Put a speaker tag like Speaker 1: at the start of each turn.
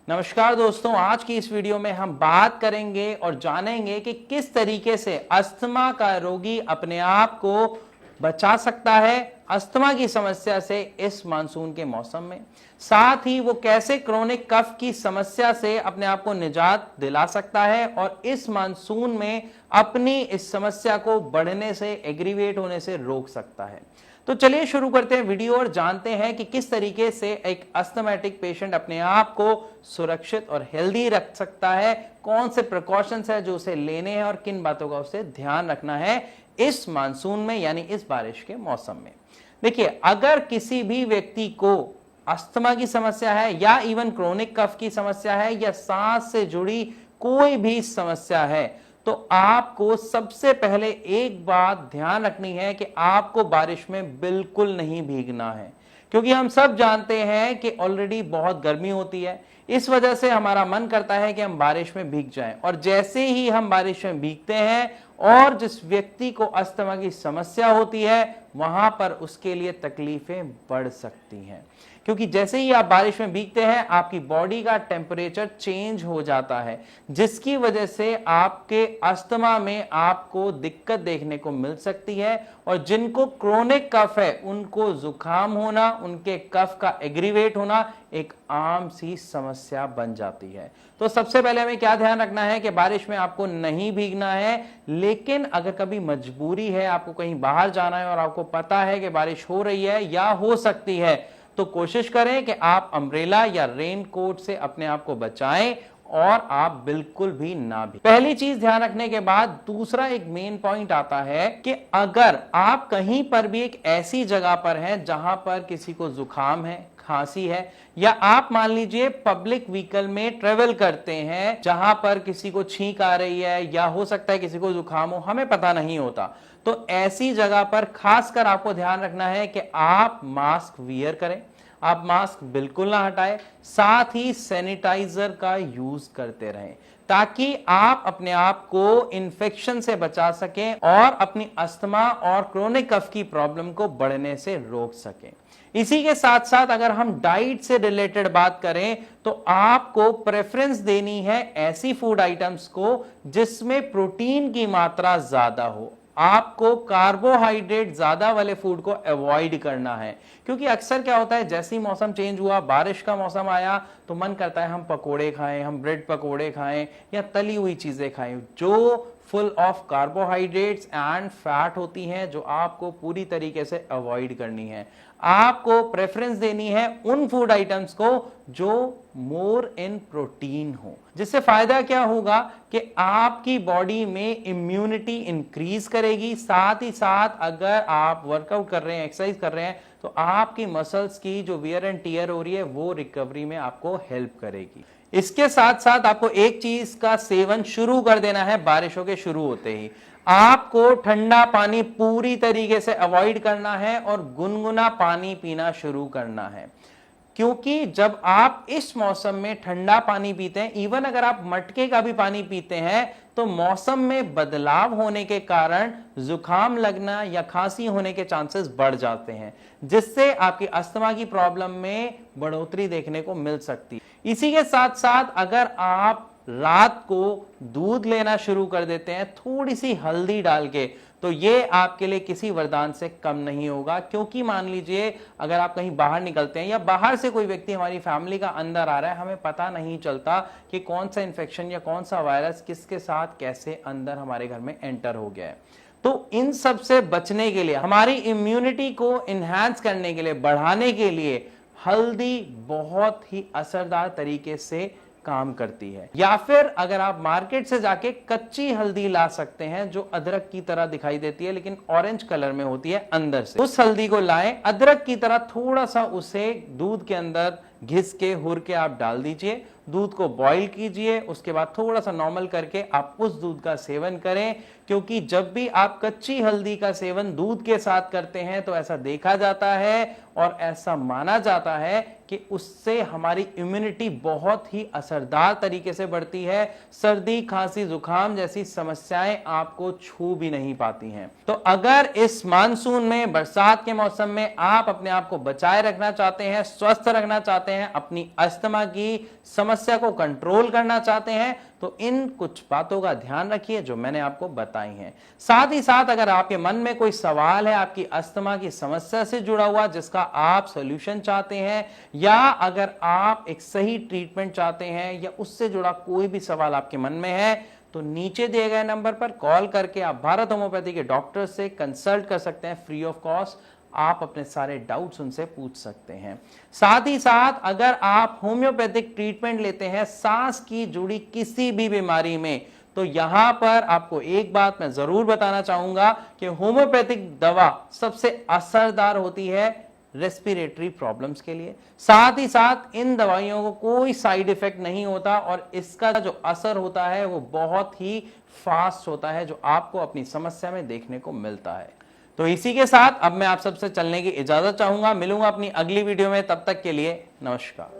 Speaker 1: नमस्कार दोस्तों, आज की इस वीडियो में हम बात करेंगे और जानेंगे कि किस तरीके से अस्थमा का रोगी अपने आप को बचा सकता है अस्थमा की समस्या से इस मानसून के मौसम में। साथ ही वो कैसे क्रोनिक कफ की समस्या से अपने आप को निजात दिला सकता है और इस मानसून में अपनी इस समस्या को बढ़ने से, एग्रीवेट होने से रोक सकता है। तो चलिए शुरू करते हैं वीडियो और जानते हैं कि किस तरीके से एक अस्थमैटिक पेशेंट अपने आप को सुरक्षित और हेल्दी रख सकता है, कौन से प्रिकॉशंस है जो उसे लेने हैं और किन बातों का उसे ध्यान रखना है इस मानसून में, यानी इस बारिश के मौसम में। देखिए, अगर किसी भी व्यक्ति को अस्थमा की समस्या है या इवन क्रोनिक कफ की समस्या है या सांस से जुड़ी कोई भी समस्या है, तो आपको सबसे पहले एक बात ध्यान रखनी है कि आपको बारिश में बिल्कुल नहीं भीगना है, क्योंकि हम सब जानते हैं कि ऑलरेडी बहुत गर्मी होती है। इस वजह से हमारा मन करता है कि हम बारिश में भीग जाएं, और जैसे ही हम बारिश में भीगते हैं और जिस व्यक्ति को अस्थमा की समस्या होती है वहां पर उसके लिए तकलीफें बढ़ सकती हैं, क्योंकि जैसे ही आप बारिश में भीगते हैं आपकी बॉडी का टेम्परेचर चेंज हो जाता है, जिसकी वजह से आपके अस्थमा में आपको दिक्कत देखने को मिल सकती है। और जिनको क्रोनिक कफ है उनको जुकाम होना, उनके कफ का एग्रीवेट होना एक आम सी समस्या बन जाती है। तो सबसे पहले हमें क्या ध्यान रखना है कि बारिश में आपको नहीं भीगना है, लेकिन अगर कभी मजबूरी है, आपको कहीं बाहर जाना है और आपको पता है कि बारिश हो रही है या हो सकती है, तो कोशिश करें कि आप अम्ब्रेला या रेन कोट से अपने आप को बचाएं और आप बिल्कुल भी ना भी। पहली चीज ध्यान रखने के बाद दूसरा एक मेन पॉइंट आता है कि अगर आप कहीं पर भी एक ऐसी जगह पर हैं जहां पर किसी को जुकाम है, खांसी है, या आप मान लीजिए पब्लिक व्हीकल में ट्रेवल करते हैं जहां पर किसी को छींक आ रही है या हो सकता है किसी को जुकाम हो, हमें पता नहीं होता, तो ऐसी जगह पर खासकर आपको ध्यान रखना है कि आप मास्क वियर करें, आप मास्क बिल्कुल ना हटाएं, साथ ही सैनिटाइजर का यूज करते रहें ताकि आप अपने आप को इन्फेक्शन से बचा सकें और अपनी अस्थमा और क्रोनिक कफ की प्रॉब्लम को बढ़ने से रोक सकें। इसी के साथ साथ अगर हम डाइट से रिलेटेड बात करें तो आपको प्रेफरेंस देनी है ऐसी फूड आइटम्स को जिसमें प्रोटीन की मात्रा ज्यादा हो। आपको कार्बोहाइड्रेट ज्यादा वाले फूड को अवॉइड करना है, क्योंकि अक्सर क्या होता है, जैसे ही मौसम चेंज हुआ, बारिश का मौसम आया, तो मन करता है हम पकोड़े खाएं, हम ब्रेड पकोड़े खाएं या तली हुई चीजें खाएं जो full of carbohydrates and fat होती हैं, जो आपको पूरी तरीके से अवॉइड करनी है। आपको प्रेफरेंस देनी है उन फूड आइटम्स को जो मोर इन प्रोटीन हो, जिससे फायदा क्या होगा कि आपकी बॉडी में इम्यूनिटी इंक्रीज करेगी। साथ ही साथ अगर आप वर्कआउट कर रहे हैं, एक्सरसाइज कर रहे हैं, तो आपकी मसल्स की जो वियर एंड टियर हो रही है वो रिकवरी में आपको हेल्प करेगी। इसके साथ साथ आपको एक चीज का सेवन शुरू कर देना है बारिशों के शुरू होते ही। आपको ठंडा पानी पूरी तरीके से अवॉइड करना है और गुनगुना पानी पीना शुरू करना है, क्योंकि जब आप इस मौसम में ठंडा पानी पीते हैं, इवन अगर आप मटके का भी पानी पीते हैं, तो मौसम में बदलाव होने के कारण जुकाम लगना या खांसी होने के चांसेस बढ़ जाते हैं, जिससे आपकी अस्थमा की प्रॉब्लम में बढ़ोतरी देखने को मिल सकती है। इसी के साथ साथ अगर आप रात को दूध लेना शुरू कर देते हैं थोड़ी सी हल्दी डाल के, तो ये आपके लिए किसी वरदान से कम नहीं होगा। क्योंकि मान लीजिए अगर आप कहीं बाहर निकलते हैं या बाहर से कोई व्यक्ति हमारी फैमिली का अंदर आ रहा है, हमें पता नहीं चलता कि कौन सा इंफेक्शन या कौन सा वायरस किसके साथ कैसे अंदर हमारे घर में एंटर हो गया है। तो इन सब से बचने के लिए, हमारी इम्यूनिटी को इनहैंस करने के लिए, बढ़ाने के लिए हल्दी बहुत ही असरदार तरीके से काम करती है। या फिर अगर आप मार्केट से जाके कच्ची हल्दी ला सकते हैं जो अदरक की तरह दिखाई देती है लेकिन ऑरेंज कलर में होती है अंदर से, उस हल्दी को लाएं, अदरक की तरह थोड़ा सा उसे दूध के अंदर घिस के हुर के आप डाल दीजिए, दूध को बॉईल कीजिए, उसके बाद थोड़ा सा नॉर्मल करके आप उस दूध का सेवन करें। क्योंकि जब भी आप कच्ची हल्दी का सेवन दूध के साथ करते हैं तो ऐसा देखा जाता है और ऐसा माना जाता है कि उससे हमारी इम्यूनिटी बहुत ही असरदार तरीके से बढ़ती है। सर्दी, खांसी, जुकाम जैसी समस्याएं आपको छू भी नहीं पाती हैं। तो अगर इस मानसून में, बरसात के मौसम में आप अपने आप को बचाए रखना चाहते हैं, स्वस्थ रखना चाहते हैं, अपनी अस्थमा की समस्या समस्या को कंट्रोल करना चाहते हैं तो इन कुछ बातों का ध्यान रखिए जो मैंने आपको बताई हैं। साथ ही साथ अगर आपके मन में कोई सवाल है आपकी अस्थमा की समस्या से जुड़ा हुआ जिसका आप सॉल्यूशन चाहते हैं, या अगर आप एक सही ट्रीटमेंट चाहते हैं या उससे जुड़ा कोई भी सवाल आपके मन में है, तो नीचे दिए गए नंबर पर कॉल करके आप भारत होम्योपैथी के डॉक्टर से कंसल्ट कर सकते हैं फ्री ऑफ कॉस्ट। आप अपने सारे डाउट्स उनसे पूछ सकते हैं। साथ ही साथ अगर आप होम्योपैथिक ट्रीटमेंट लेते हैं सांस की जुड़ी किसी भी बीमारी में, तो यहां पर आपको एक बात मैं जरूर बताना चाहूंगा कि होम्योपैथिक दवा सबसे असरदार होती है रेस्पिरेटरी प्रॉब्लम्स के लिए। साथ ही साथ इन दवाइयों को कोई साइड इफेक्ट नहीं होता और इसका जो असर होता है वो बहुत ही फास्ट होता है जो आपको अपनी समस्या में देखने को मिलता है। तो इसी के साथ अब मैं आप सबसे चलने की इजाजत चाहूंगा। मिलूंगा अपनी अगली वीडियो में, तब तक के लिए नमस्कार।